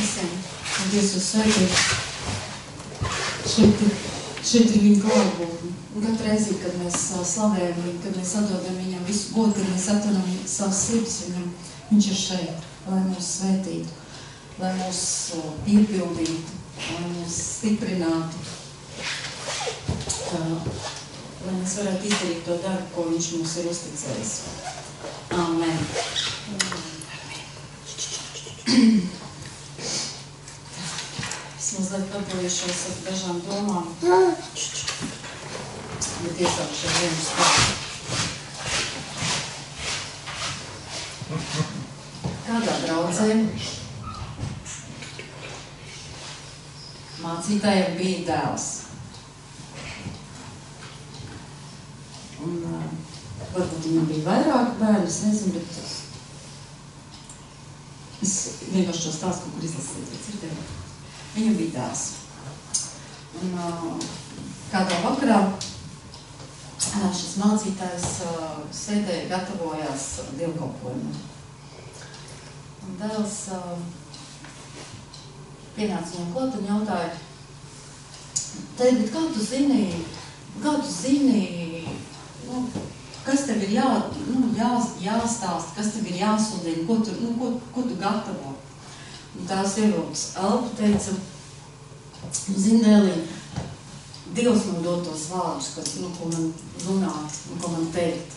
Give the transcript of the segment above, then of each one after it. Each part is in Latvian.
visiem. Un Dievs jūs sveitīt. Šeit ir viņa klātbūtne. Un katru reizi, kad mēs slavējam viņu, kad mēs atdodam viņam visu godu, kad mēs atveram savas sirds viņam, viņš ir šeit, lai mūs sveitītu, lai mūs piepildītu, lai mūs stiprinātu, lai mēs varētu izdarīt to darbu, ko viņš mums ir uzticējis. Amen. Es mazliet pabojušos ar dažām domām. Bet iesākšu ar vienu stāstu. Kādā draudzē mācītājiem bija dēls. Un varbūt viņam bija vairāk bērnu, es nezinu, bet es vienkārši šo stāstu kaut kur izlasīju, dzirdēju. Viņam bija dēls. Un kādā vakarā šis mācītājs sēdēja, gatavojās dievkalpojumam. Un dēls pienāca viņam klāt un jautāja, Tēvīt, kā tu zini, kas tev ir jāstāst, kas tev ir jāsludina, ko tu gatavo? Un tās ievilks elpu teica, zini, dēlī, Dievs man dod tos vārdus, ko man runāt un ko man teikt.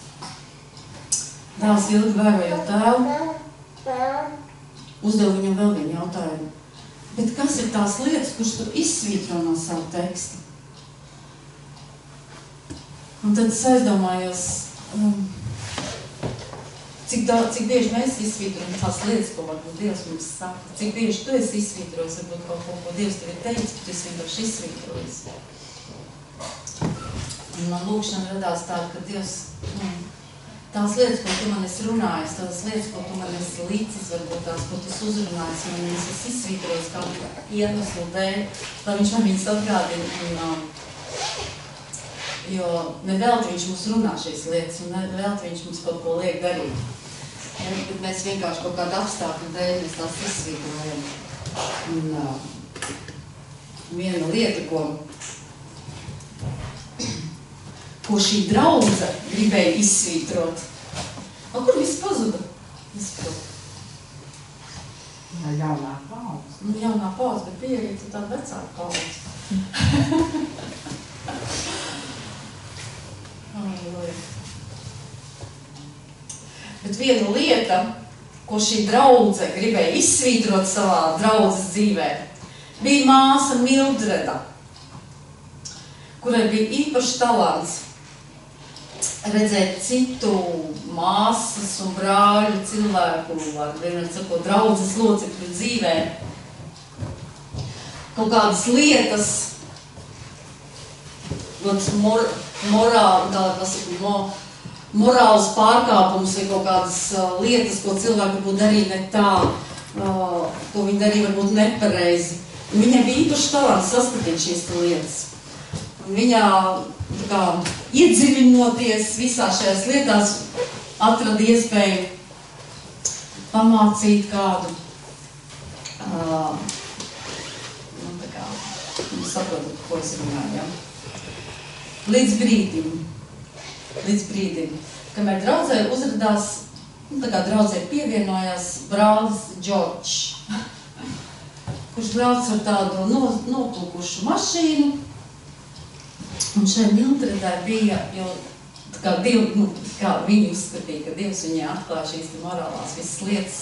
Dēls ilgi vērojot tēvu, uzdeva viņam vēl vienu jautājumu. Bet kas ir tās lietas, kuras tu izsvītro no savu tekstu? Un tad es aizdomājos, cik bieži mēs izsvītrojam tās lietas, ko varbūt Dievs mums saka. Cik bieži tu esi izsvītrojis, varbūt kaut ko Dievs tev ir teicis, bet tu esi vienkārši izsvītrojis. Un man lūkšana radās tāda, ka Dievs, tās lietas, ko tu man esi runājis, tās lietas, ko tu man esi līdzis, varbūt tās, ko tu esi uzrunājis, man esi izsvītrojis kādu iemeslu dēļ, lai viņš man viņas atgādina. Jo nevelti viņš mums runā šīs lietas, un nevelti viņš mums kaut ko liek darīt. Bet mēs vienkārši kaut kādu apstākļu dēļ mēs tās izsvītrojam. Un viena lieta, ko šī draudze gribēja izsvītrot. Kur viss pazuda? Jaunā paudze. Jaunā paudze, bet bija arī tāda vecāka paudze. Bet viena lieta, ko šī draudze gribēja izsvītrot savā draudzes dzīvē, bija māsa Mildreda, kurai bija īpašs talants redzēt citu māsas un brāļu cilvēku, vienmēr sakot, draudzes locekļu dzīvē. Kaut kādas lietas, morāls pārkāpums vai kaut kādas lietas, ko cilvēki varbūt darīja ne tā, ko viņi darīja varbūt nepareizi. Viņai bija īpaši talants saskatīt šīs lietas. Un viņā iedziļinoties visā šajās lietās, atrada iespēju pamācīt kādu, saprotat, ko es runāju, ja? Līdz brīdim, kamēr draudzē uzradās, draudzē pievienojās brālis Džordžs, kurš brauc ar tādu noplukušu mašīnu. Un šai Mildredai bija, jo kā viņi uzskatīja, ka Dievs viņai atklāja šīs morālās visas lietas,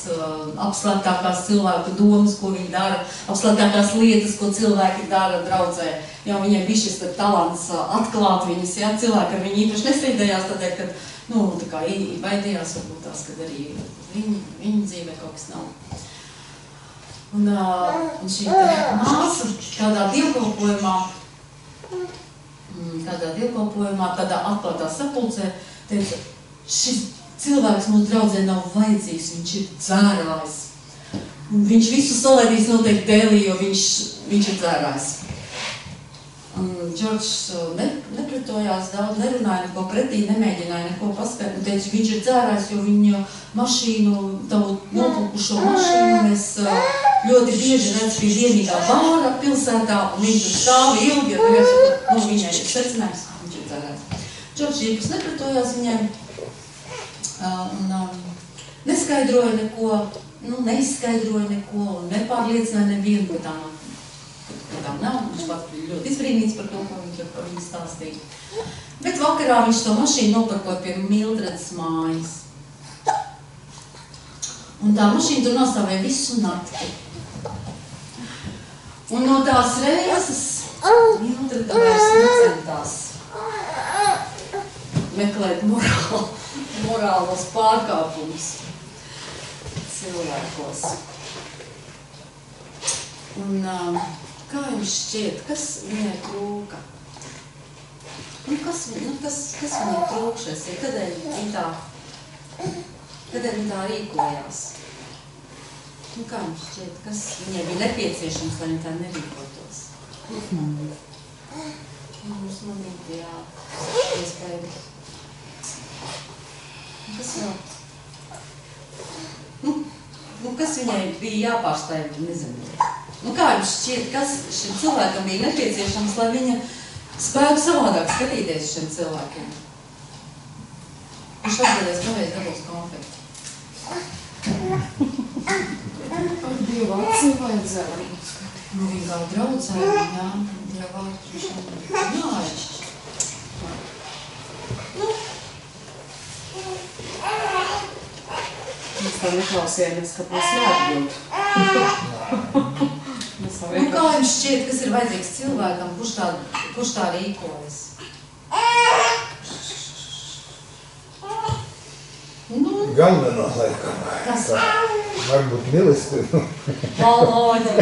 apslēptākās cilvēku domas, ko viņi dara, apslēptākās lietas, ko cilvēki dara draudzē. Jo viņai bija šis talants atklāt viņas, ja, cilvēki ar viņu īpaši nestrīdējās tādēļ, kad, baidījās varbūt tās, kad arī viņu dzīvē kaut kas nav. Un šī māsa kādā dievkalpojumā, tādā atklātā sapulcē, teica, šis cilvēks mūsu draudzē nav vajadzīgs, viņš ir dzērājs. Viņš visu salēdīs noteikti dēlī, jo viņš ir dzērājs. Džordžs nepretojās daudz, nerunāja neko pretī, nemēģināja neko paskaidrot. Un teica, viņš ir dzērājs, jo viņu mašīnu, tavu noplukušo mašīnu mēs ļoti bieži redz pie vienīgā bāra pilsētā, un viņi tur stāv ilgi, un viens, viņai ir secinājums, viņš ir dzērēts. Džordžs īpas nepratojās viņai, un neskaidroja neko, neizskaidroja neko, un nepārliecināja nevienu, ka tā nav. Viņš pat ļoti izbrīnīts par to, ko viņš par viņu stāstīja. Bet vakarā viņš to mašīnu nopirkoja pie Mildredas mājas. Un tā mašīna tur nostāvēja visu nakti. Un no tās reizes Mildreda vairs necentās meklēt morālos pārkāpumus cilvēkos. Un kā jums šķiet, kas viņai trūka? Kas viņai trūkšies? Kādēļ viņa tā rīkojās? Kā jums šķiet, kas viņai bija nepieciešams, lai viņa tā nerīkotos? Mums mamīti, jā, iespējams. Kas vēl? Kas viņai bija jāpārstāj, nezinu. Kā jums šķiet, kas šim cilvēkam bija nepieciešams, lai viņa spētu savādāk skatīties šiem cilvēkiem? Viņš atbildēs, kāpēc dabūs konfekti. Ar dievāci vajadzēja. Viņa kā draudzēja, jā, dievāci. Mēs tā neklausījāmies, kāpēc neatbild. Kā jums šķiet, kas ir vajadzīgs cilvēkam, kurš tā rīkojas? Galvenā laikam. Kas? Varbūt mīlestība. Володя,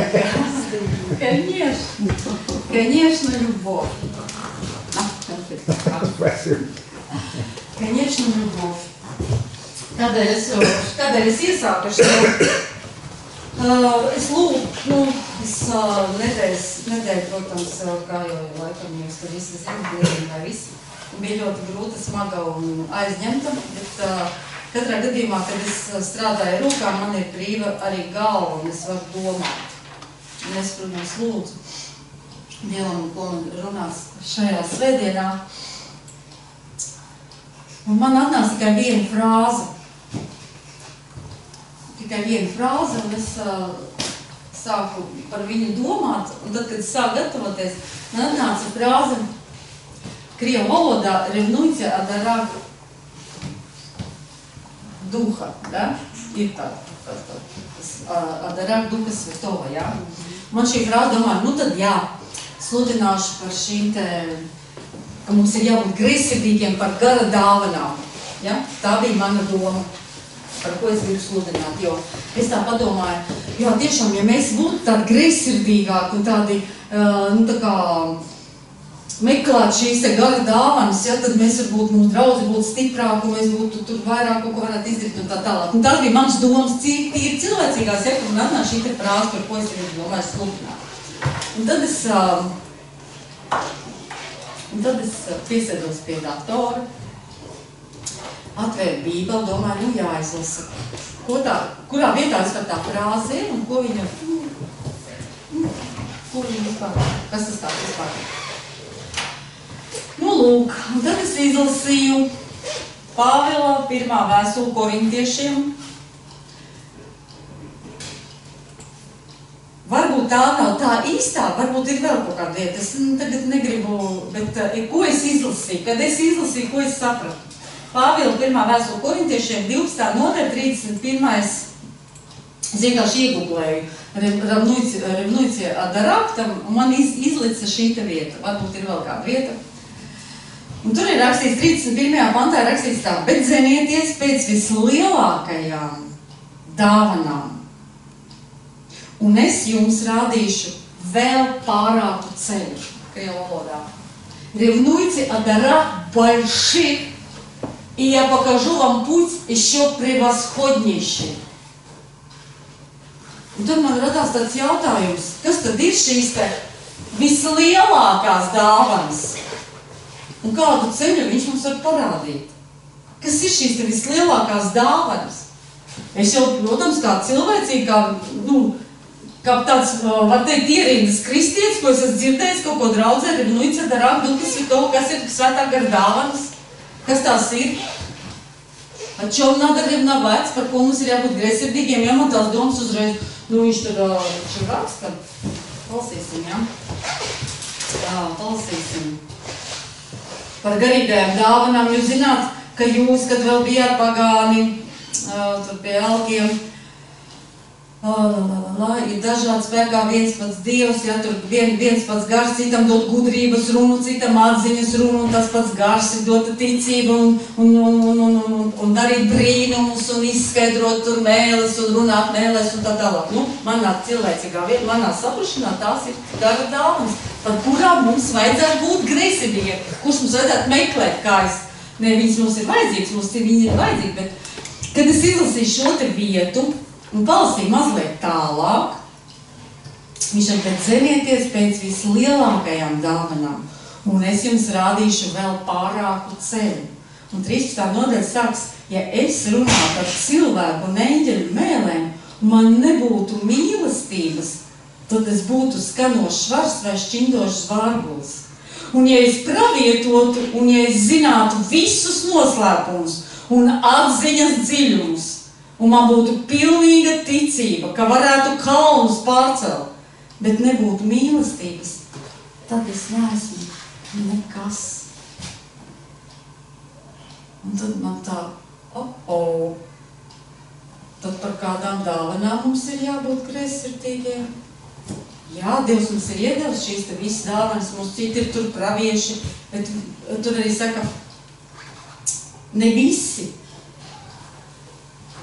конечно, любовь. Спасибо. Конечно, любовь. Kādēļ es iesāku šo? Es lūgu, nedēļu, protams, kā jau laikam jūs tur visi zināt, nezinu vai visi. Bija ļoti grūta, smaga un aizņemta, bet katrā gadījumā, kad es strādāju rūkām, man ir brīva arī galva, un es varu domāt. Un es, protams, lūdzu Dievam, ko man runās šajā svētdienā. Un man atnāca tikai viena frāze. Un es sāku par viņu domāt, un tad, kad es sāku gatavoties, man atnāca frāze krievu valodā revnuice adarag duha, da? Ir tā adarag duha svetova, jā? Man šī frāze domāja, tad jā, sludināšu par šīm te, ka mums ir jābūt greizsirdīgiem par gara dāvanām, ja? Tā bija mana doma. Par ko es gribu sludināt, jo es tā padomāju, jā, tiešām, ja mēs būtu tādi greizsirdīgāki un tādi, tā kā meklēt šīs te gara dāvanas, ja, tad mēs varbūt mūsu draudzi būtu stiprāki un mēs būtu tur vairāk kaut ko varētu izdarīt un tā tālāk. Un tās bija manas domas, tīri cilvēcīgās, ja, ka man atnāk šī te frāze, par ko es gribu domāju sludināt. Un tad es piesēdos pie datora, atvēru bībeli, domāju, jāizlasa, kurā vietā es par tā frāzi ir un ko viņa vispār, kas tas tāds vispār ir. Lūk, un tad es izlasīju Pāvila 1. vēstuli korintiešiem. Varbūt tā nav tā īstā, varbūt ir vēl kaut kāda vieta, es tagad negribu, bet ko es izlasīju, kad es izlasīju, ko es sapratu. Pāvila 1. vēstule korintiešiem 12. nodaļa 31. Es vienkārši iegublēju Revnuice adarag, un man izlica šī te vieta. Varbūt ir vēl kāda vieta. Un tur ir rakstīts 31. pantā rakstīts tā, bet zenieties pēc vislielākajām dāvanām. Un es jums rādīšu vēl pārāku ceļu, krievu valodā. Ревнуйте адараг больших, и я покажу вам путь еще превосходнейший. Un tad man radās tāds jautājums, kas tad ir šīs te vislielākās dāvanas? Un kādu ceļu viņš mums var parādīt? Kas ir šīs te vislielākās dāvanas? Es jau, protams, kā cilvēcīgi, kā, kā tāds, var teikt, ierindas kristietis, ko es esmu dzirdējis, kaut ko draudzē, nu, Ica darāk, Duhas Svito, kas ir svētā gara dāvanas, kas tās ir? Ar čom nadariem nav vērts, par ko mums ir jābūt greizsirdīgiem, ja man tās domas uzreiz, nu, viņš tur raksta. Palasīsim, jā? Jā, palasīsim. Par garīgajām dāvanām jūs zināt, ka jūs, kad vēl bijāt pagāni, tur pie elkiem, ir dažādi spēkā viens pats Dievs, ja tur viens pats gars, citam dot gudrības runu, citam atziņas runu, un tas pats gars ir dota ticība un darīt brīnumus un izskaidrot tur mēles un runāt mēles un tā tālāk. Nu, manā cilvēcīgā vieta, manā saprašanā tās ir gara dāvanas, par kurām mums vajadzētu būt greizsirdīgiem, kurš mums vajadzētu meklēt, kā es, ne, viņas mums ir vajadzīgs, mums viņi ir vajadzīgi, bet kad es izlasīju šo te vietu, un palasīju mazliet tālāk, viņš saka, bet zemieties pēc vislielākajām dāvanām, un es jums rādīšu vēl pārāku ceļu. Un 13. nodaļa sāks, ja es runātu ar cilvēku un eņģeļu mēlēm, un man nebūtu mīlestības, tad es būtu skanošs svars vai šķindošs vārgulis. Un ja es pravietotu, un ja es zinātu visus noslēpumus un atziņas dziļumus, un man būtu pilnīga ticība, ka varētu kalnus pārcelt, bet nebūtu mīlestības, tad es neesmu nekas. Un tad man tā, tad par kādām dāvanām mums ir jābūt greizsirdīgiem. Jā, Dievs mums ir iedevis šīs te visas dāvanas, mums citi ir tur pravieši, bet tur arī saka, ne visi.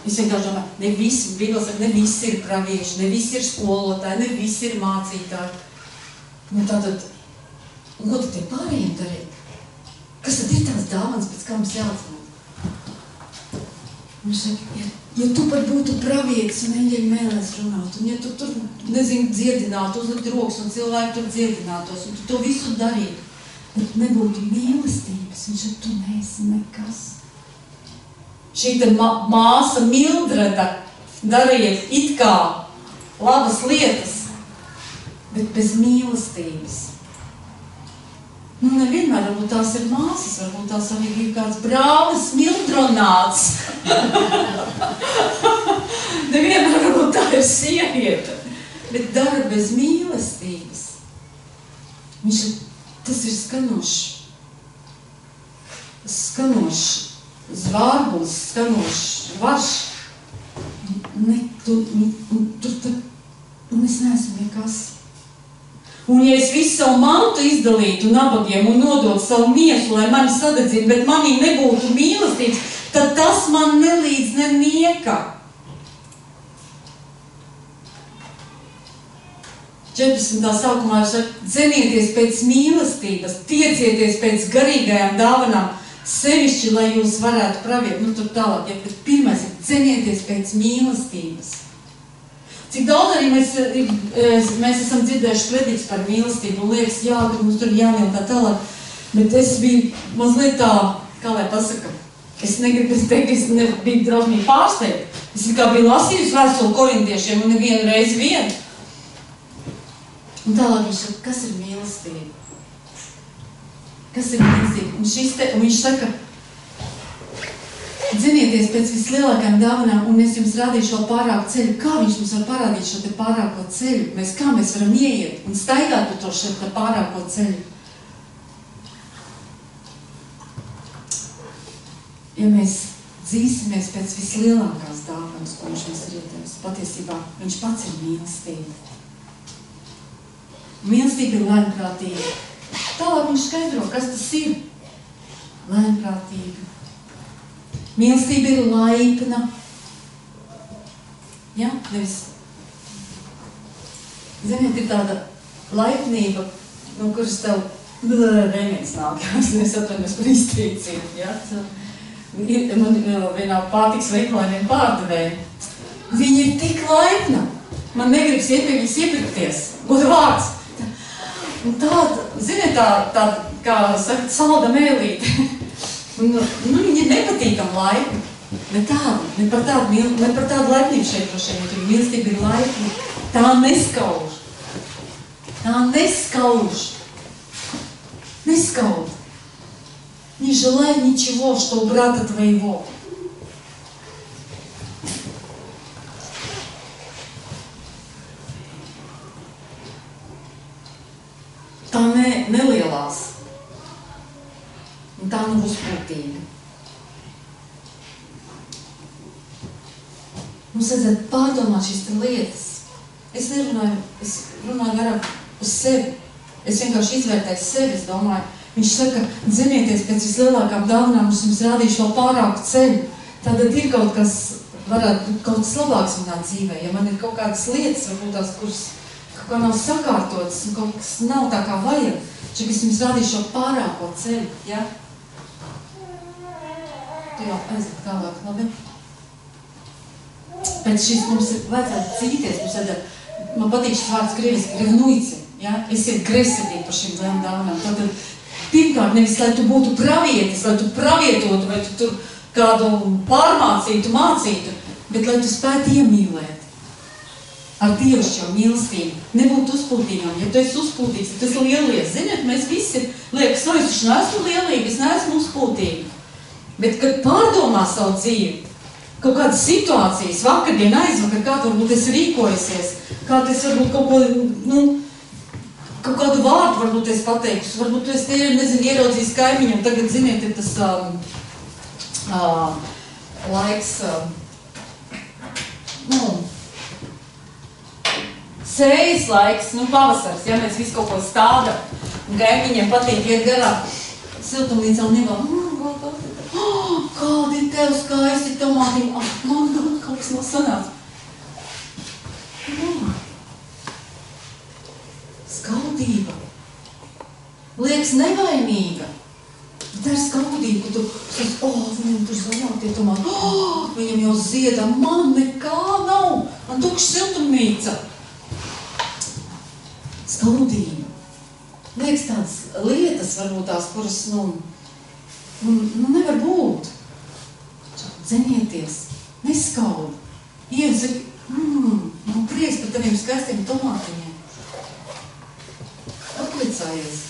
Es vienkārši domāju, ne visi, Bībele saka, ne visi ir pravieši, ne visi ir skolotāji, ne visi ir mācītāji. Nu tātad, un ko tad tie pārējiem darīt? Kas tad ir tās dāvanas, pēc kā mums jāatzināt? Un es saku, ja tu pat būtu pravietis un eņģeļu mēlēs runāt, un ja tu tur, nezinu, dziedinātu, uzlikt rokas un cilvēki tur dziedinātos, un tu to visu darītu, bet nebūtu mīlestības, viņš saka, tu neesi nekas. Šī te māsa Mildreda darīja it kā labas lietas, bet bez mīlestības. Nu, nevienmēr, varbūt tās ir māsas, varbūt tās arī ir kāds brālis Mildronāts. Nevienmēr, varbūt tā ir sieviete, bet dara bez mīlestības. Viņš, tas ir skanošs zvārbulis, skanošs varš. Un es neesmu nekas. Un ja es visu savu mantu izdalītu nabagiem un nodot savu miesu, lai mani sadedzina, bet manī nebūtu mīlestības, tad tas man nelīdz nenieka. 14. sākumā ir saka, dzenieties pēc mīlestības, tiecieties pēc garīgajām dāvanām, sevišķi, lai jūs varētu praviet, nu tur tālāk, ja, bet pirmais ir dzenieties pēc mīlestības. Cik daudz arī mēs esam dzirdējuši prediķis par mīlestību, un liekas, jā, ka mums tur jāmīl tā tālāk, bet es biju mazliet tā, kā lai pasaka, es negribu teikt, es biju drausmīgi pārsteigta. Es kā biju lasījusi vēstuli korintiešiem un nevienu reizi vienu. Un tālāk viņš saka, kas ir mīlestība? Kas ir mīlestība? Un viņš saka, dzinieties pēc vislielākajām dāvanām, un es jums rādīšu vēl pārāku ceļu. Kā viņš mums var parādīt šo te pārāko ceļu? Kā mēs varam ieiet un staigāt pa to šo te pārāko ceļu? Ja mēs dzīsimies pēc vislielākās dāvanas, ko viņš mums ir iedevis, patiesībā viņš pats ir mīlestība. Mīlestība ir lēnprātīga. Tālāk viņš skaidro, kas tas ir. Lēnprātīga. Mīlestība ir laipna. Ja? Nevis. Ziniet, ir tāda laipnība, no kuras tev remēns nāk. Es atvainojos par izteicienu. Ja? Man vienā pārtiks veikalā vien pārdevēja. Viņa ir tik laipna. Man negribas iepirkties. Godu vārds. Un tāda, ziniet, tā kā saka, salda mēlīte. Nu, viņa ir nepatīkama laipna. Ne par tādu laipnību šeit droši vien, tur mīlestība ir laipna. Tā neskauž. Tā nескauж. Нескауд. Не желай ничего, что у брата твоего. Tā nelielās. Un tā nav uzpūtīga. Mums vajadzētu pārdomāt šīs lietas. Es runāju vairāk uz sevi. Es vienkārši izvērtēju sevi, es domāju. Viņš saka, zinieties pēc vislielākām dāvanām, es jums rādīšu vēl pārāku ceļu. Tātad ir kaut kas, varētu būt kaut kas labāks manā dzīvē. Ja man ir kaut kādas lietas, varbūt tās, kuras kaut kā nav sakārtotas un kaut kas nav tā kā vajag, čak es jums rādīšu šo pārāko ceļu, ja? Tu jau aiziet tālāk, labi? Pēc šīs mums vajadzētu cīties, mums vajadzētu, man patīk šis vārds grieviski, revnuici, ja? Esiet gresidīgi par šīm lielām dāvanām. Tātad, pirmkārt, nevis, lai tu būtu pravietis, lai tu pravietotu, vai tu tur kādu pārmācītu, mācītu, bet lai tu spētu iemīlēt ar dievišķo mīlestību. Nebūt uzpūtīgam. Ja tu esi uzpūtīgs, tad tu esi lielies. Ziniet, mēs visi liekas, es neesmu lielīgi, es neesmu uzpūtīgi. Bet, kad pārdomā savu dzīvi, kaut kādas situācijas, vakardien, aizvakar, kā tu varbūt esi rīkojusies, kā tu esi varbūt kaut ko, kaut kādu vārdu varbūt es pateikusi, varbūt tu esi, nezinu, ieraudzījis kaimiņu, un tagad, ziniet, ir tas laiks, sējas laiks, pavasars, ja mēs visu kaut ko stādam, un kaimiņiem patīk iet garā siltumnīcā un nevēl, kādi ir tev skaisti tomātiņi, man kaut kas nav sanāca. Skaudība. Liekas nevainīga. Tā ir skaudība, ka tu saki, viņam tur zanātie tomāti, viņam jau ziedā, man nekā nav, man tukša siltumnīca. Skaudība. Liekas tādas lietas, varbūt tās, kuras, nevar būt. Dzenieties, neskaud. Iezaki, man prieks par taviem skaistiem tomātiņiem. Atlicājies.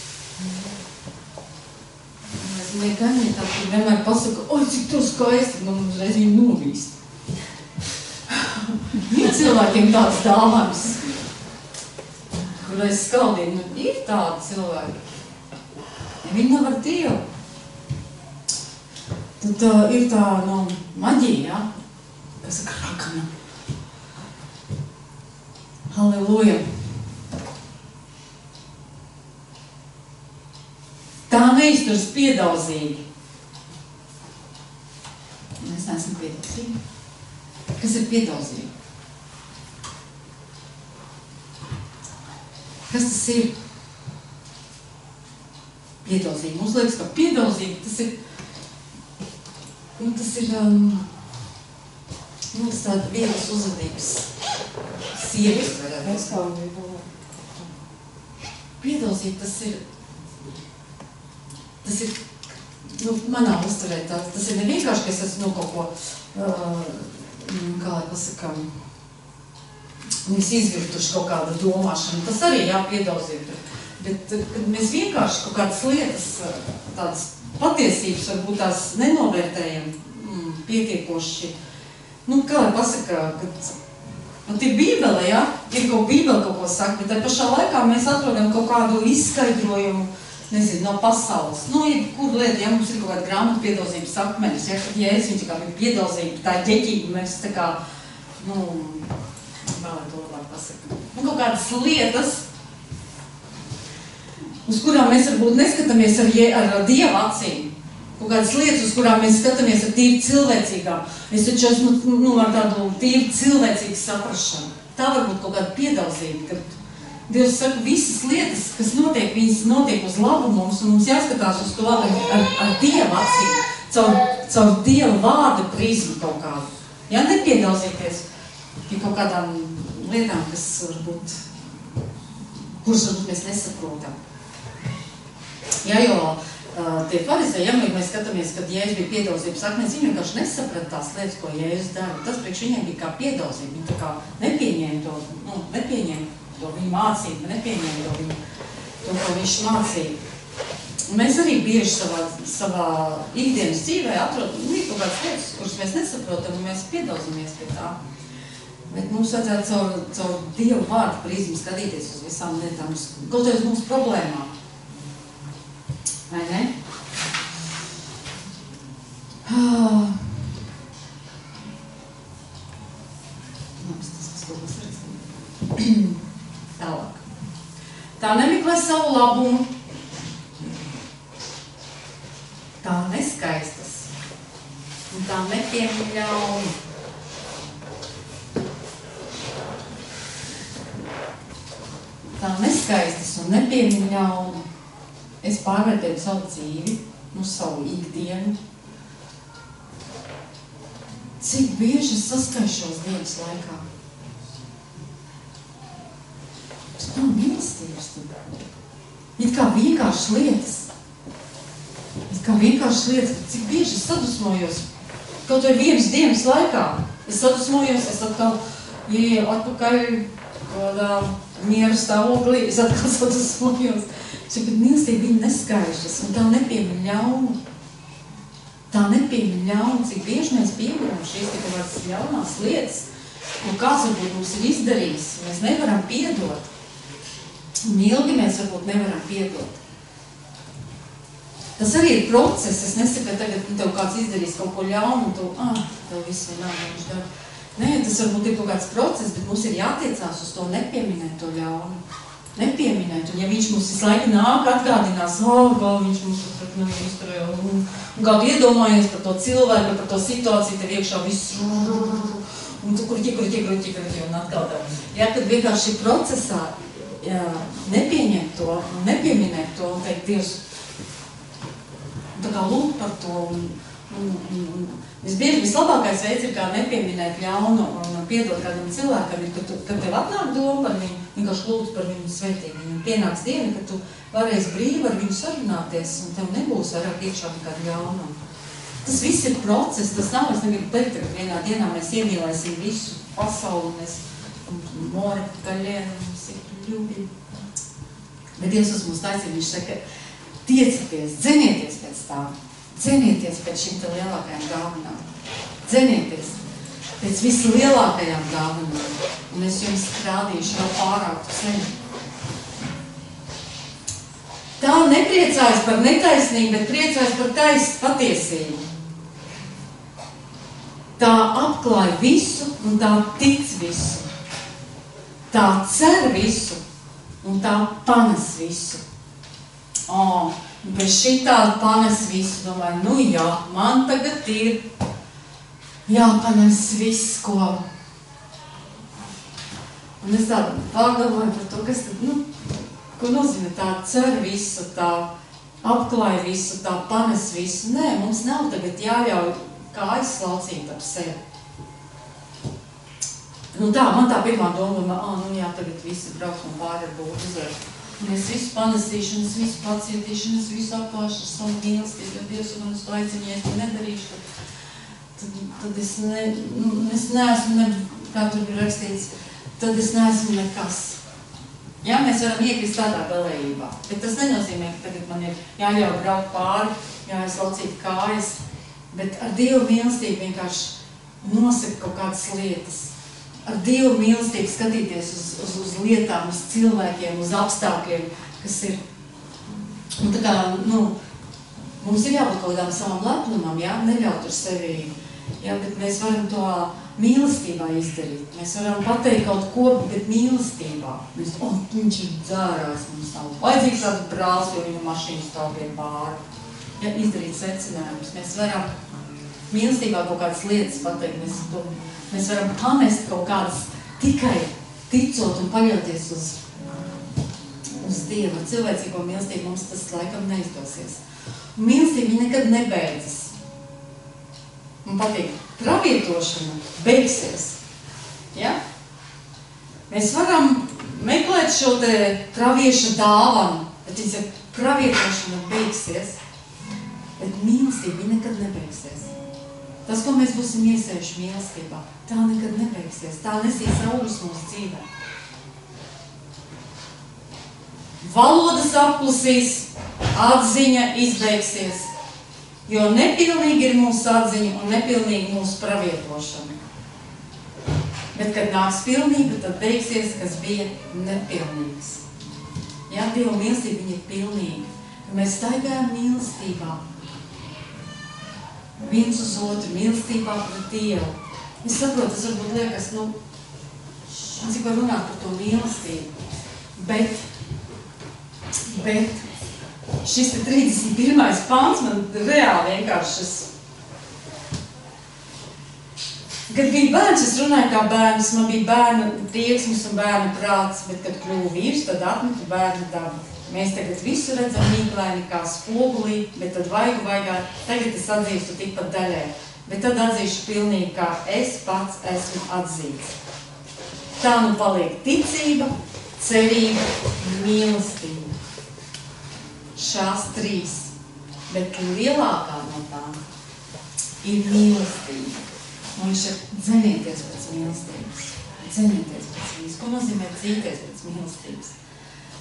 Es kaimiņi tā, kur vienmēr pasaka, cik tu skaisti, man uzreiz viņu novīst. Ir cilvēkiem tāds dāvājums, kur es skaldīju, ir tādi cilvēki. Ja viņi nav ar Dievu. Tad ir tā, maģija, ja? Kas saka, rakana. Halleluja. Tā neizturas piedaudzīgi. Es neesmu piedaudzīgi. Kas ir piedaudzīgi? Kas tas ir? Piedaudzīgi. Mums liekas, ka piedaudzīgi tas ir tāda vieglas uzvedības sievietes varētu. Piedaudzīgi tas ir manā uzturē tas ir nevienkārši, ka es esmu kaut ko, kā lai pasakām, mēs izvirtuši kaut kādu domāšanu. Tas arī jāpiedaudzīt. Bet, kad mēs vienkārši kaut kādas lietas, tādas patiesības, varbūt tās nenovērtējam pietiekoši, kā lai pasaka, kad ir Bībele, ja? Ir kaut Bībele kaut ko saka, bet pašā laikā mēs atrodam kaut kādu izskaidrojumu, nezinu, no pasaules. Jebkuru lietu, ja mums ir kaut kāda grāmata piedaudzības akmenis, ja, kad Jēzus viņš kā bija piedauzība, tā ir ģeķība, mēs tā kā, vēl to labāk pasaka. Kaut kādas lietas, uz kurām mēs varbūt neskatāmies ar Dieva acīm. Kaut kādas lietas, uz kurām mēs skatāmies ar tīri cilvēcīgām. Es taču esmu ar tādu tīri cilvēcīgu saprašanu. Tā var būt kaut kāda piedauzība, kad Dievs saka, visas lietas, kas notiek, viņas notiek uz labu mums, un mums jāskatās uz to ar Dieva acīm, caur Dieva vārda prizmu kaut kādu. Ja, nepiedauzīties pie kaut kādām lietām, kuras varbūt mēs nesaprotam. Ja, jo tie farizēji, ja mēs skatāmies, kad Jēzus bija piedaudzības akmens, viņi vienkārši nesaprata tās lietas, ko Jēzus dara. Tas priekš viņiem bija kā piedauzība, viņi tā kā nepieņēma viņa mācība, nepieņēma to, ko viņš mācīja. Un mēs arī bieži savā ikdienas dzīvē atrodam kaut kādas lietas, kuras mēs nesaprotam, un mēs piedalzamies pie tā. Bet mums vajadzētu caur Dievu vārdu prizmu skatīties uz visām lietām, kaut arī uz mūsu problēmām. Vai ne? Tālāk. Tā nemeklē savu labumu. Tā neskaistas. Un tā nepiemin ļaunu. Tā neskaistas un nepiemin ļaunu. Es pārvērtēju savu dzīvi, savu ikdienu. Cik bieži es saskaišos dienas laikā? Tas nav mīlestības. It kā vienkāršas lietas. Cik bieži es sadusmojos. Kaut vai vienas dienas laikā. Es sadusmojos, es atkal ieeju atpakaļ kādā miera stāvoklī, es atkal sadusmojos. Bet mīlestība viņa neskaišas, un tā nepiemin ļaunu. Cik bieži mēs pieminam šīs kaut kādas ļaunās lietas, un kāds varbūt mums ir izdarījis, mēs nevaram piedot. Un ilgi mēs varbūt nevaram piedot. Tas arī ir process. Es nesaku, ka tagad tev kāds izdarīs kaut ko ļaunu, un tev viss vienalga viņš dara. Nē, tas varbūt ir kaut kāds process, bet mums ir jātiecās uz to nepieminēt to ļaunu. Nepieminēt, un ja viņš mums visu laiku nāk, atgādinās, kā viņš mums izturēja, un kā tu iedomājies par to cilvēku, par to situāciju, tev iekšā viss, un tu kurķi, un atkal tev. Ja, kad vienkārši procesā nepieņemt to, un nepieminēt to, un teikt, Dievs, tā kā lūk par to, un vislabākais veids ir kā nepieminēt ļaunu un piedot kādam cilvēkam, kad tev atnāk doma par viņu, vienkārši lūdzu par viņu svētību. Un pienāks diena, kad tu varēsi brīvi ar viņu sarunāties, un tev nebūs vairāk iekšā nekāda ļauna. Tas viss ir process, tas nav, es negribu teikt, ka vienā dienā mēs iemīlēsim visu pasauli, mēs more, kaļēnu, visi ļūbi. Bet Dievs uz mums taisīja, viņš saka, tiecieties, dzenieties pēc tā. Dzenieties pēc šīm te lielākajām dāvanām. Dzenieties pēc vislielākajām dāvanām. Un es jums rādīšu vēl pārāku ceļu. Tā nepriecājas par netaisnību, bet priecājas par patiesību. Tā apklāj visu un tā tic visu. Tā cer visu un tā panes visu. Bez šitādi panes visu, domāju, jā, man tagad ir jāpanes viss, ko. Un es tādu pārdomāju par to, kas tad, ko nozīmē tā cer visu, tā apklāj visu, tā panes visu. Nē, mums nav tagad jāļauj kājas slaucīt ap sevi. Man tā pirmā doma, jā, tagad visi brauks un pāri ar būtu uzvērt. Un es visu panesīšu, un es visu pacietīšu, un es visu apklāšu ar savu mīlestību, jo Dievs man uz to aicina, ja es to nedarīšu, tad es neesmu, kā tur ir rakstīts, tad es neesmu nekas. Jā, mēs varam iekrist tādā galējībā, bet tas nenozīmē, ka tagad man ir jāļauj braukt pāri, jāizlaucīt kājas, bet ar Dievu mīlestību vienkārši nosaka kaut kādas lietas. Ar Dievu mīlestību skatīties uz lietām, uz cilvēkiem, uz apstākļiem, kas ir. Un tā kā, mums ir jābūt kaut kādām savam lepnumam, jā, neļaut ar sevi, jā, bet mēs varam to mīlestībā izdarīt. Mēs varam pateikt kaut ko, bet mīlestībā. Mēs, viņš ir dzērājs, mums nav vajadzīgs tāds brālis, jo viņa mašīna stāv pie bāra. Ja, izdarīt secinājumus. Mēs varam mīlestībā kaut kādas lietas pateikt, mēs varam panest kaut kādas tikai ticot un paļauties uz Dievu. Ar cilvēcīgo mīlestību mums tas laikam neizdosies. Un mīlestība nekad nebeidzas. Man patīk, pravietošana beigsies. Ja? Mēs varam meklēt šo te pravieša dāvanu, bet viņš saka, pravietošana beigsies, bet mīlestība nekad nebeigsies. Tas, ko mēs būsim iesējuši mīlestībā, tā nekad nebeigsies. Tā nesīs augļus mūsu dzīvē. valodas apklusīs, atziņa izbeigsies, jo nepilnīgi ir mūsu atziņa un nepilnīgi mūsu pravietošana. Bet, kad nāks pilnība, tad beigsies, kas bija nepilnīgs. Ja, Dieva mīlestība viņa ir pilnīga. Mēs staigājam mīlestībā. Viens uz otru, mīlestībā pret Dievu. Es saprotu, tas varbūt liekas, cik var runāt par to mīlestību. Bet šis 31. pants man reāli vienkārši Kad bija bērns, es runāju kā bērns, man bija bērna tieksmes un bērna prāts, bet kad kļuvu vīrs, tad atmetu bērna dabu. Mēs tagad visu redzam mīklaini kā spogulī, bet tad vaigā, tagad es atzīstu tikpat daļai, bet tad atzīšu pilnīgi, kā es pats esmu atzīts. Tā nu paliek ticība, cerība, mīlestība. Šās 3, bet lielākā no tām ir mīlestība. Un viņš ir dzenieties pēc mīlestības. Dzenieties pēc mīlestības. Ko nozīmē dzīties pēc mīlestības?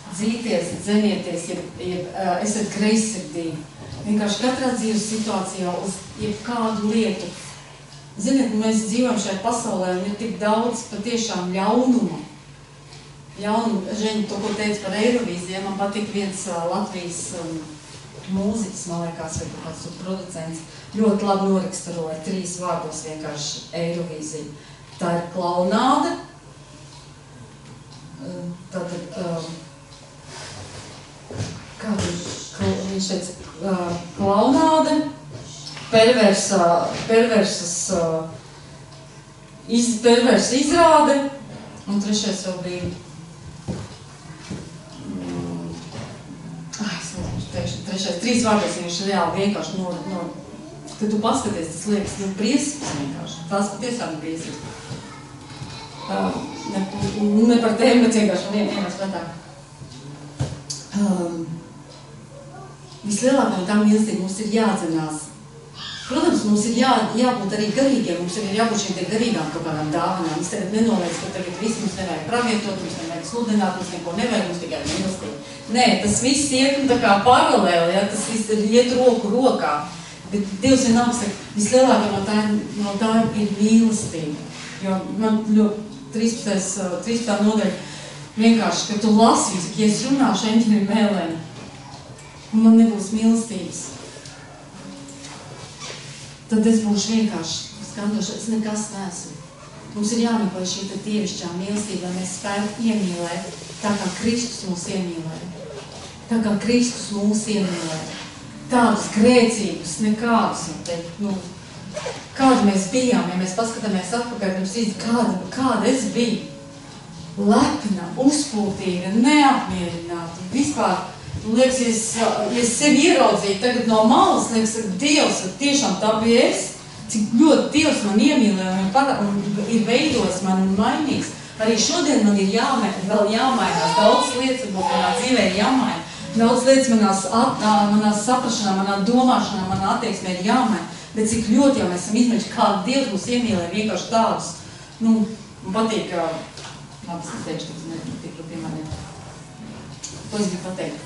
Dzīties, dzenieties, esat greizsirdīgi. Vienkārši katrā dzīves situācijā uz jebkādu lietu. Ziniet, mēs dzīvojam šajā pasaulē un ir tik daudz patiešām ļaunuma. Žeņa to, ko teica par Eirovīziju, man patīk viens Latvijas mūziķis, man liekas, vai kāds producents, ļoti labi noraksturoja 3 vārdos vienkārši Eirovīziju. Tā ir klaunāde, viņš teica, klaunāde, perversa izrāde, un 3. vēl bija trīs vārdos viņš reāli vienkārši kad tu paskaties, tas liekas, briesmas vienkārši. Tās patiešām briesmas. Ne par tēm, bet vienkārši vienās prātāk. Vislielākā no tām mīlestība mums ir jāatzinās. Protams, mums ir jābūt arī garīgiem, mums ir jābūt šiem tie garīgām kaut kādām dāvanām. Es tagad nenoliedzu, ka tagad viss mums nevajag pravietot, mums nevajag sludināt, mums neko nevajag, mums tikai mīlestība. Nē, tas viss iet tā kā paralēli, ja? Tas viss iet roku rokā. Bet Dievs vienalga saka, vislielākā no tā ir mīlestība. Jo man ļoti 13. nodaļa vienkārši, kad tu lasi, ja es runāšu eņģeļiem mēlēm, un man nebūs mīlestības, tad es būšu vienkārši skandoši, es nekas neesmu. Mums ir jāmeklē šī dievišķā mīlestība, lai mēs spētu iemīlēt, tā kā Kristus mūs iemīlē. Tā kā Kristus mūs iemīlē. Tādus grēcīgus, nekādus, kāda mēs bijām, ja mēs paskatāmies atpakaļ, kāda es biju. Lepna, uzpūtīga, neapmierināta, vispār. Liekas, ja es sevi ieraudzīju tagad no malas, liekas, Dievs, tiešām tā bija es, cik ļoti Dievs man iemīlē un ir veidojis man un mainījis. Arī šodien man ir vēl jāmainās, daudz lietas, varbūt manā dzīvē ir jāmaina. Daudz lietas manā saprašanā, manā domāšanā, manā attieksmē ir jāmaina. Bet cik ļoti jau mēs esam izmeļuši, kāda Dievs mūs iemīlē vienkārši tādus. Man patīk, labi, es teikšu, ka tas nepatīk, piemēram. Ko es gribu pateikt?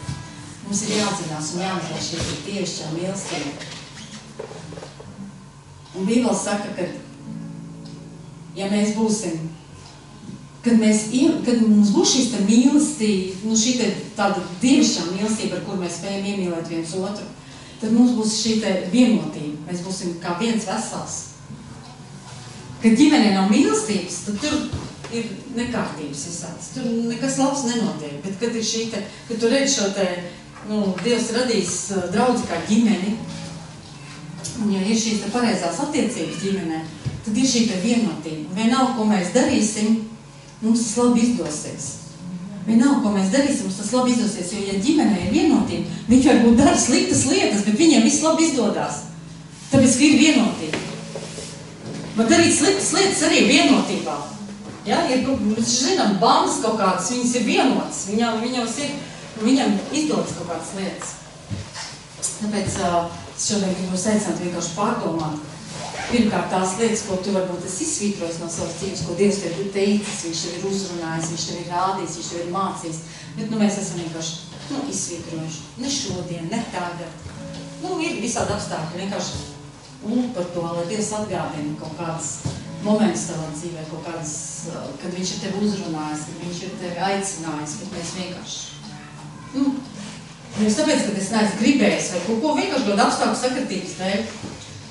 Mums ir jāatzinās un jāmeklē šī dievišķā mīlestība. Un Bībele saka, ka, ja mēs būsim, kad mums būs šīs mīlestība, šī tāda dievišķā mīlestība, ar kur mēs spējam iemīlēt viens otru, tad mums būs šī vienotība. Mēs būsim kā viens vesels. Kad ģimenē nav mīlestības, tad tur ir nekārtības visāds. Tur nekas labs nenotiek. Bet kad ir kad tu redzi šo Dievs radīs draudzi kā ģimeni, un ja ir šīs pareizās attiecības ģimenē, tad ir šī vienotība. Vienalga, ko mēs darīsim, mums tas labi izdosies. Vienalga, ko mēs darīsim, mums tas labi izdosies, jo, ja ģimenē ir vienotība, viņi varbūt dara sliktas lietas, bet viņiem viss labi izdodās. Tāpēc, ka ir vienotība. Var darīt sliktas lietas arī vienotībā. Ja? Mēs zinām, bandas kaut kādas, viņas ir vienotas, viņam izdodas kaut kādas lietas. Tāpēc es šodien gribu aicināt vienkārši pārdomāt, pirmkārt tās lietas, ko tu varbūt esi izsvītrojis no savas dzīves, ko Dievs tev ir teicis, viņš tev ir uzrunājis, viņš tev ir rādījis, viņš tev ir mācījis. Bet mēs esam vienkārši izsvītrojuši. Ne šodien, ne tagad. Ir visādi apstākļi, vienkārši par to, lai Dievs atgādina kaut kādas momentus tavā dzīvē, kaut kādas, kad viņš ir tevi uzrunājis, kad viņš ir tevi aicinājis, kad mēs vienkārši, nevis tāpēc, kad es neesmu gribējis vai kaut ko vienkārši dod apstākļu sakritības dēļ,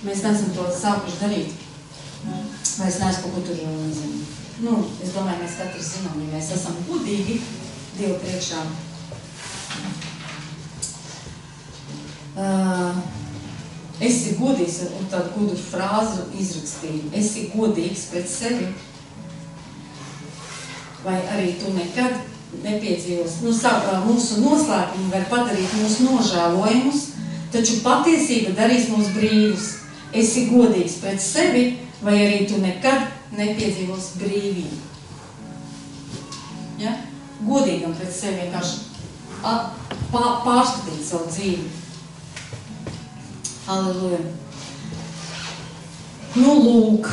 mēs neesam to sākuši darīt. Vai es neesmu kaut ko tur, nezinu. Es domāju, mēs katrs zinām, ja mēs esam godīgi Dievu priekšā. Esi godīgs, un tādu gudru frāzu izrakstīju. Esi godīgs pret sevi, vai arī tu nekad nepiedzīvos. Mūsu noslēpumi var padarīt mūsu nožēlojumus, taču patiesība darīs mūs brīvus. Esi godīgs pret sevi, vai arī tu nekad nepiedzīvos brīvību. Ja? Godīgam pret sevi vienkārši pārskatīt savu dzīvi. Halleluja. Lūk,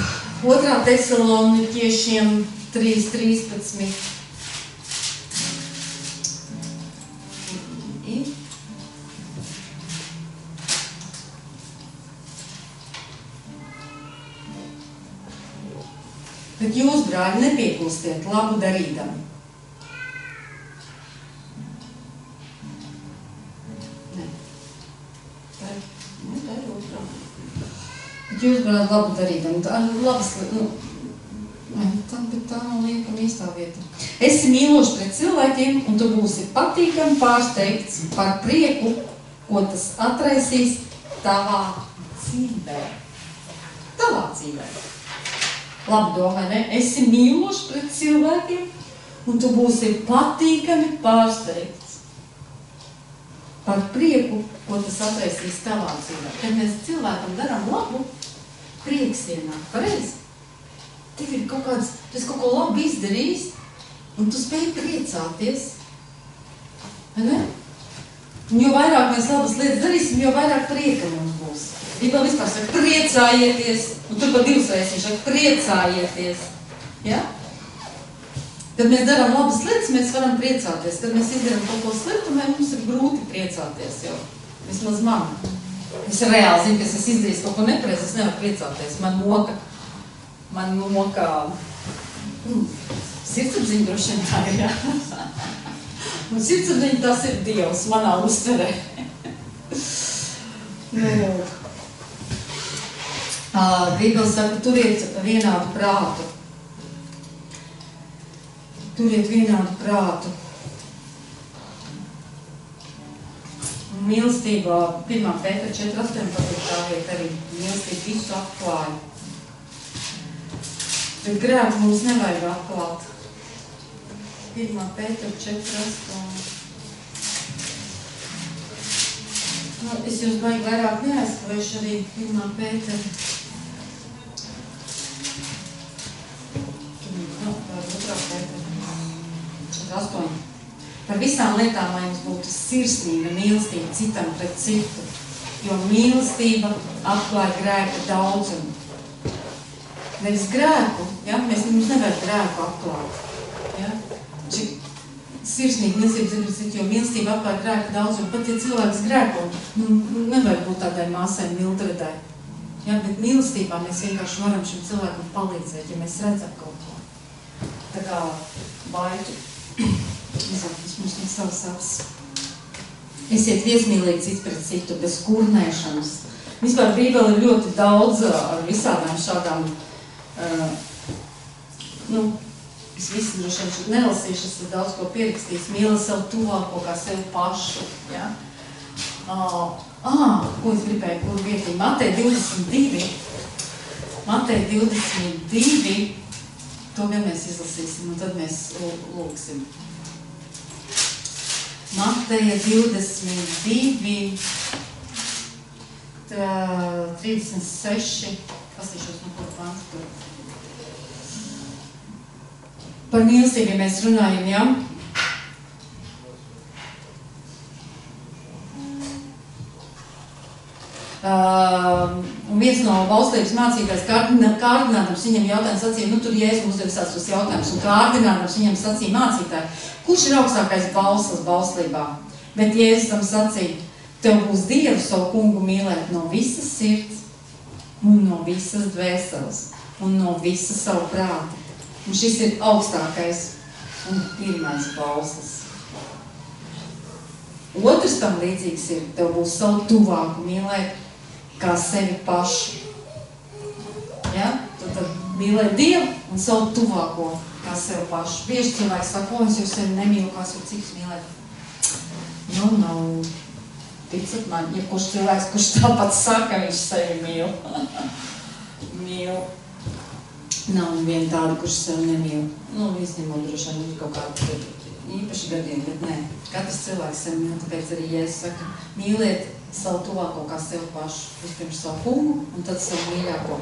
2. Tesaloniķiešiem 3:13. Bet jūs, brāļi, nepieklustiet labu darīdami. Jūs, brāļi, labu darīdami. Tā nav liekam īstā vieta. Esi mīlošs pret cilvēkiem, un tu būsi patīkami pārsteigts par prieku, ko tas atraisīs tavā dzīvē. Tavā dzīvē. Labi domāju, ne? Esi mīlošs pret cilvēkiem, un tu būsi patīkami pārsteigts par prieku, ko tas atraisīs tavā dzīvē. Kad mēs cilvēkam darām labu, prieks ienāk. Pareizi? Tev ir kaut kāds, tu esi kaut ko labi izdarījis, un tu spēj priecāties. Vai ne? Un jo vairāk mēs labas lietas darīsim, jo vairāk prieka mums būs. Bībele vispār saka, priecājieties, un tur pa 2 reizes viņš saka, priecājieties. Ja? Kad mēs darām labas lietas, mēs varam priecāties. Kad mēs izdarām kaut ko sliktu, mums ir grūti priecāties jau. Vismaz man. Es reāli zinu, ka es izdarīju kaut ko nepareizi, es nevaru priecāties. Man moka sirdsapziņa droši vien tā ir, jā. Un sirdsapziņa tas ir Dievs manā uztverē. Bībele saka, turiet vienādu prātu. Turiet vienādu prātu. Mīlestībā 1. Pētera 4:18 tā vieta arī mīlestība visu atklāja. Bet grēku mums nevajag atklāt. 1. Pētera 4:18. Es jūs baigi vairāk neaizskavēšu arī 1. Pētera. Tā 2. Pētera 4:8. Par visām lietām, lai mums būtu sirsnīga mīlestība citam pret citu, jo mīlestība atklāja grēka daudzumu. Nevis grēku, ja? Mums nevajag grēku atklāt. Ja? Sirsnīgi mīlestība citu, jo mīlestība atklāja grēka daudzumu. Pat ja cilvēks grēko, nevajag būt tādai māsai mildredai. Ja? Bet mīlestībā mēs vienkārši varam šim cilvēkam palīdzēt, ja mēs redzam kaut ko. Tā kā baitu. Tas mums ir savs saps. Esiet viesmīlīgi cits pret citu, bez kurnēšanas. Vispār Bībele ir ļoti daudz ar visādām šādām, es visu droši vien nelasīšu, es daudz ko pierakstījis, mīli savu tuvāko kā sevi pašu. Ja? Ko es gribēju, kur vietī? Mateja 22. Mateja 22. To gan mēs izlasīsim, un tad mēs lūksim. Mateja 22, 36, pasīšos no ko pāns tur. Par mīlestību mēs runājam, jā? Un viens no bauslības mācītājs kārdinādams viņam jautājumu sacīja, nu tur Jēzus uzdevis tos jautājumus, un kārdinādams viņam sacīja mācītāji, kurš ir augstākais bauslis bauslībā? Bet Jēzus tam sacīja, tev būs Dievu savu kungu mīlēt no visas sirds, un no visas dvēseles, un no visas savu prāta. Un šis ir augstākais un pirmais bauslis. Otrs tam līdzīgs ir, tev būs savu tuvāku mīlēt, kā sevi pašu. Ja? Tad mīlēt Dievu un savu tuvāko, kā sevi pašu. Bieži cilvēki saka, es jau sevi nemīlu, kā sevi citus mīlēt. Ticat man, ja kurš cilvēks, kurš tāpat saka, viņš sevi mīl. Mīl. Nav viena tāda, kurš sevi nemīl. Izņemot droši vien ir kaut kāda īpaši gadījumi, bet nē. Katrs cilvēks sevi mīl, tāpēc arī Jēzus saka, mīliet savu tuvāko kā sevi pašu. Vispirms savu kungu un tad savu mīļāko,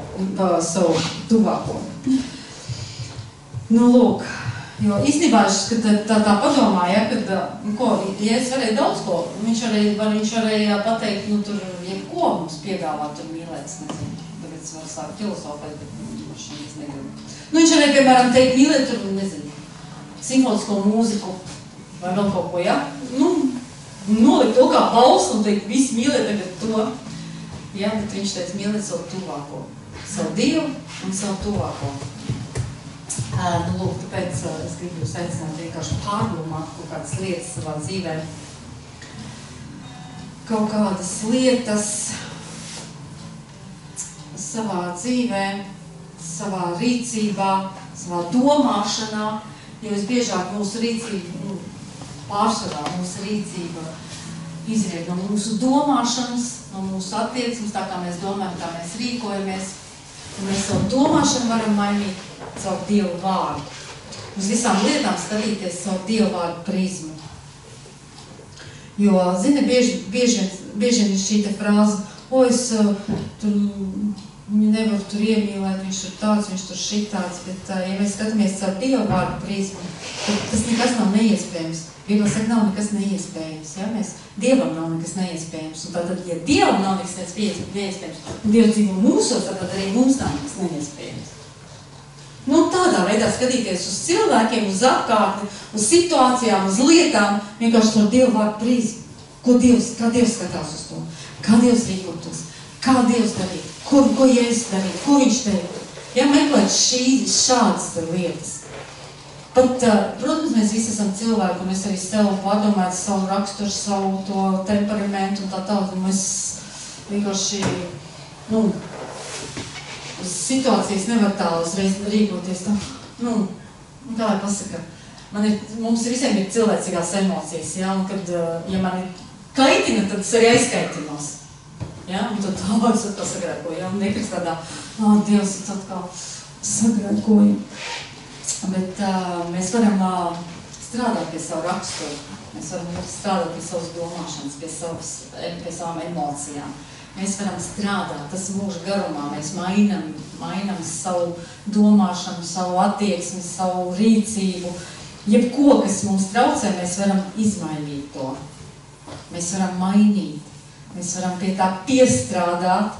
savu tuvāko. Lūk, jo īstenībā, kad tā padomāja, kad, Jēzus varēja daudz ko, viņš varēja pateikt, tur jebko mums piedāvāt tur mīlēts, nezinu, tāpēc var sākt filosofēt, bet es negribu. Viņš varēja, piemēram, teikt mīlēt tur, nezinu, simfonisko mūziku vai vēl kaut ko, ja? Nolikt to kā bauslu un teikt, visi mīlēt tagad to. Ja, bet viņš teica mīlēt savu tuvāko, savu Dievu un savu tuvāko. Lūk, tāpēc es gribu jūs aicināt vienkārši pārdomāt kaut kādas lietas savā dzīvē. Kaut kādas lietas savā dzīvē, savā rīcībā, savā domāšanā, jo visbiežāk mūsu rīcība, pārsvarā mūsu rīcība izriet no mūsu domāšanas, no mūsu attieksmes, tā kā mēs domājam, tā mēs rīkojamies. Un mēs savu domāšanu varam mainīt caur Dievu vārdu. Uz visām lietām skatīties caur Dievu vārdu prizmu. Jo, zini, bieži vien šī te frāze, es nevaru tur iemīlēt, viņš tur tāds, viņš tur šitāds, bet, ja mēs skatāmies caur Dievu vārdu prizmu, tad tas nekas nav neiespējams. Bībele saka, nav nekas neiespējams, ja? Dievam nav nekas neiespējams. Un tātad, ja Dievam nav nekas neiespējams, un Dievs dzīvo mūsos, tad arī mums nav nekas neiespējams. Tādā veidā skatīties uz cilvēkiem, uz apkārtni, uz situācijām, uz lietām, vienkārši caur Dievu vārdu prizmu. Kā Dievs skatās uz to? Kā Dievs rīkotos? Kā Dievs darīt? Ko Jēzus darīt? Ko viņš darīt? Ja meklēt šādas lietas. Pat, protams, mēs visi esam cilvēki, un es arī sev pārdomāju savu raksturu, savu to temperamentu un tā tālāk. Mēs vienkārši, uz situācijas nevar tā uzreiz rīkoties. Kā lai pasaka, mums visiem ir cilvēcīgās emocijas, ja, un kad, ja mani kaitina, tad es arī aizkaitinos. Ja, un tad es atkal sagrēkoju, ja, un nekas tādā, Dievs, es atkal sagrēkoju. Bet mēs varam strādāt pie savu raksturu, mēs varam strādāt pie savas domāšanas, pie savām emocijām. Mēs varam strādāt, tas mūža garumā, mēs mainam savu domāšanu, savu attieksmi, savu rīcību. Jebko, kas mums traucē, mēs varam izmainīt to. Mēs varam mainīt, mēs varam pie tā piestrādāt,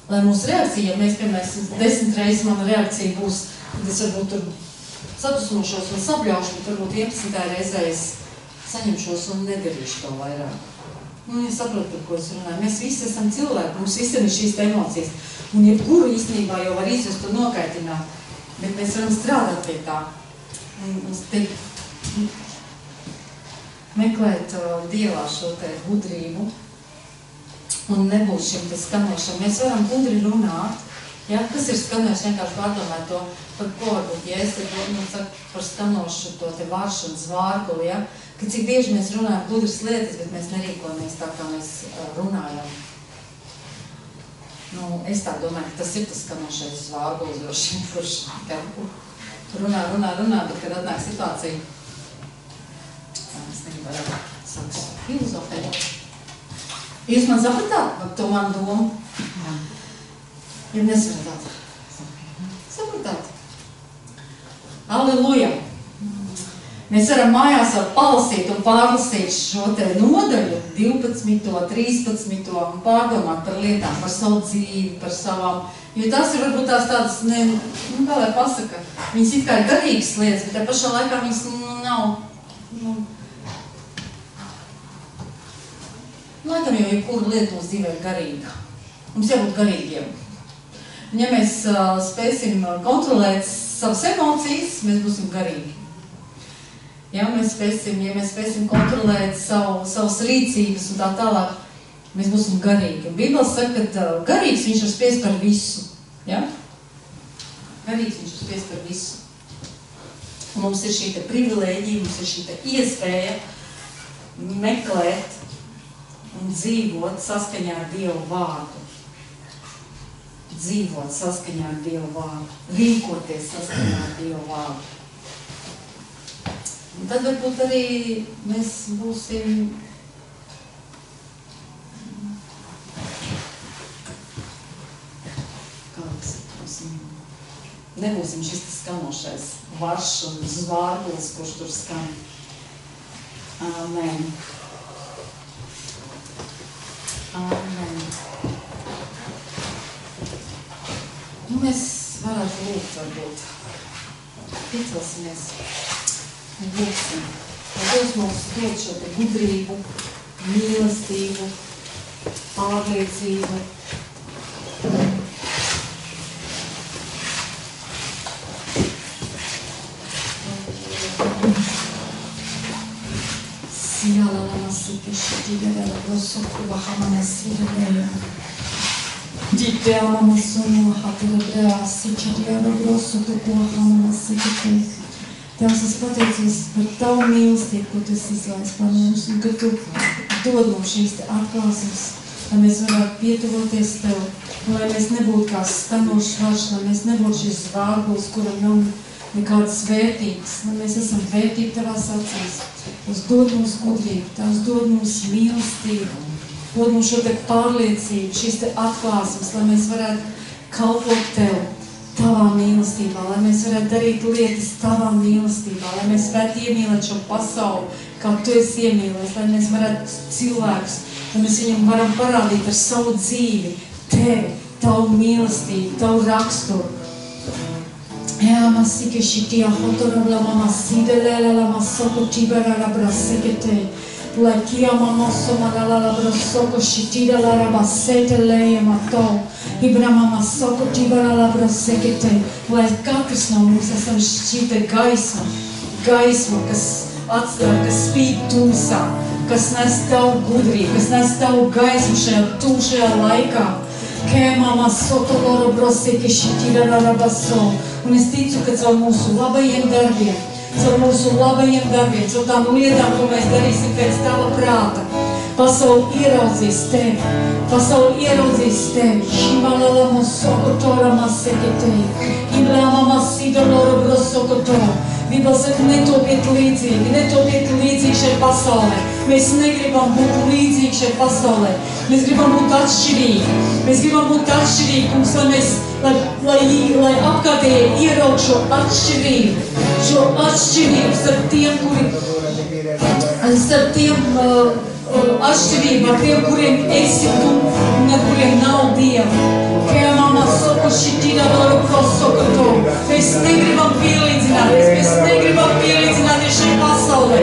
lai mūsu reakcija, ja mēs, piemēram, 10 reizes mana reakcija būs, tad es varbūt tur satusmošos un sabļaušu, bet varbūt 11. reizē es saņemšos un nedarīšu to vairāk. Es saprotu, par ko es runāju. Mēs visi esam cilvēki, mums visiem ir šīs emocijas. Un jebkuru īstenībā jau var izjust un nokaitināt, bet mēs varam strādāt pie tā. Meklēt Dievā šo te gudrību un nebūt šim te skanošam. Mēs varam gudri runāt. Ja, kas ir skanošs, vienkārši pārdomāt to, par ko varbūt, ja es saka par skanošu to te vāršanu zvārkuli, ja, ka cik bieži mēs runājam gudras lietas, bet mēs nerīkojamies tā, kā mēs runājam. Es tā domāju, ka tas ir tas skanošais zvārgulis, kurš runā, bet kad atnāk situācija, es negribu sāks filozofēt. Jūs man sapratāt par to manu domu? Jā. Ja nesapratāt. Sapratāt. Alleluja! Mēs varam mājās palasīt un pārlasīt šo te nodaļu 12., 13. un pārdomāt par lietām, par savu dzīvi, par savām, jo tās ir varbūt tādas, kā lai pasaka, viņas it kā ir garīgas lietas, bet tā pašā laikā viņas nav, laikam jau jebkura lieta mūsu dzīvē ir garīga. Mums jābūt garīgiem. Un ja mēs spēsim kontrolēt savas emocijas, mēs būsim garīgi. Ja mēs spēsim kontrolēt savas rīcības un tā tālāk, mēs būsim garīgi. Bībele saka, ka garīgs viņš ir spiest par visu. Ja? Garīgs viņš ir spiest par visu. Un mums ir šī te privilēģija, mums ir šī te iespēja meklēt un dzīvot saskaņā ar Dievu vārdu. Dzīvot saskaņā ar Dievu vārdu. Rīkoties saskaņā ar Dievu vārdu. Un tad varbūt arī mēs būsim nebūsim šis skanošais varš un zvārgulis, kurš tur skan. Amen. Amen. Nu, mēs varētu lūgt varbūt. Piecelsimies. Un lūksim, lai Dievs mums dod šo te gudrību, mīlestību, pārliecību. Tēvs, es pateicos par tavu mīlestību, ko tu esi izlaists par mums, un ka tu dod mums šīs te atklāsmes, lai mēs varētu pietuvoties tev, un lai mēs nebūtu kā stanošs varš, lai mēs nebūtu šis zvārgulis, kuram nav nekādas vērtības, lai mēs esam vērtība tavās acīs. Tās dod mums gudrību, tās dod mums mīlestību, dod mums šo te pārliecību, šīs te atklāsmes, lai mēs varētu kalpot tev. Tavā mīlestībā, lai mēs varētu darīt lietas tavā mīlestībā, lai mēs varētu iemīlēt šo pasauli, kā tu esi iemīlēs, lai mēs varētu cilvēkus, lai mēs viņam varam parādīt ar savu dzīvi, tevi, tavu mīlestību, tavu raksturu. Masike šitia hotorabla mama sidelela lama soko tiberara brasekete, lai kiama moso manalala brasoko shitida lara basete leia matou. Ibrahama soko tiberala brasekete, lai katrs no mums esam šķīta gaisma, kas spīd tumsā, kas nes tavu gudrību, kas nes tavu gaismu šajā tumšajā laikā. Kēmama soko loro broseke shitida baso. Un es ticu, ka caur mūsu labajiem darbiem, caur tām lietām, ko mēs darīsim pēc tava prāta, pasauli ieraudzīs tevi. Himalala mosokotora maseketei. Iblama masidoloro brosokotora. Bībele saka, netopiet līdzīgi šai pasaulē. Mēs negribam būt līdzīgi šai pasaulē. Mēs gribam būt atšķirīgi, kungs, lai apkārtējie ieraug šo atšķirību starp tiem, kuriem esi tu un ar kuriem nav Dieva. Mēs negribam pielīdzināties šai pasaulē.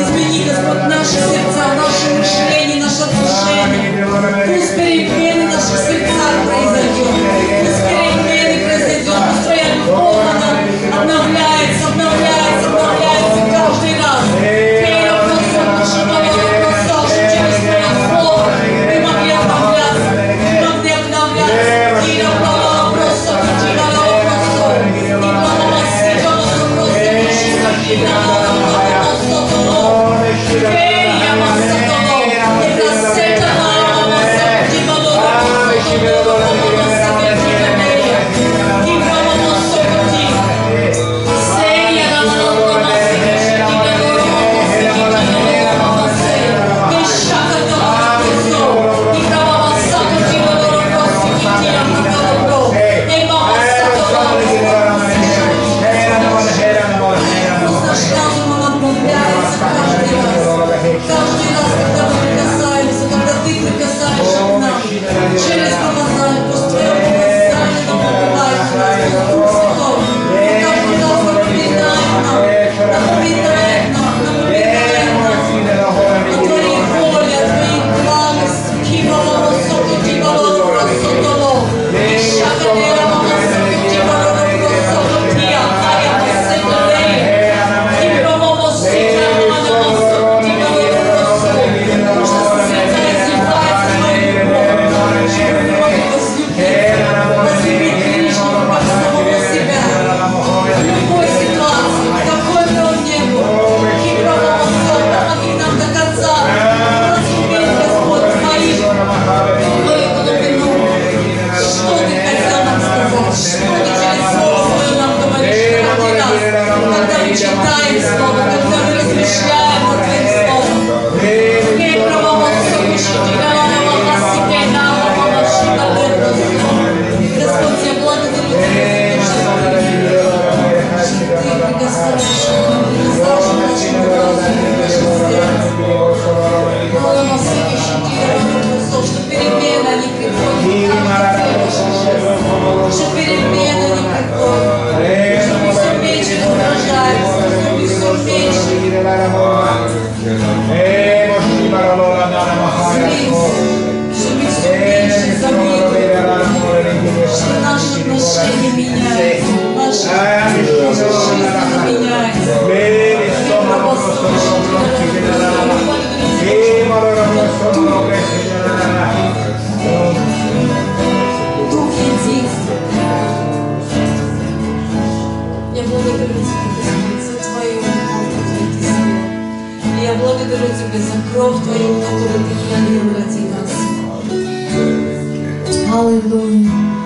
Измени, Господь, наши сердца, наше мышление, наше отношение. Пусть перемены в наших сердцах произойдет. Пусть перемены произойдет. Пусть Твоя любовь, она обновляется Чтобы все меньше завидовали, что наши отношения меняются, наши жизни меняются. Дух единства. Я благодарю Тебя, Господь, за Твою любовь, которую Ты сделал. И я благодарю Тебя за кровь Твою, которую Ты пролил ради нас. Аллилуйя.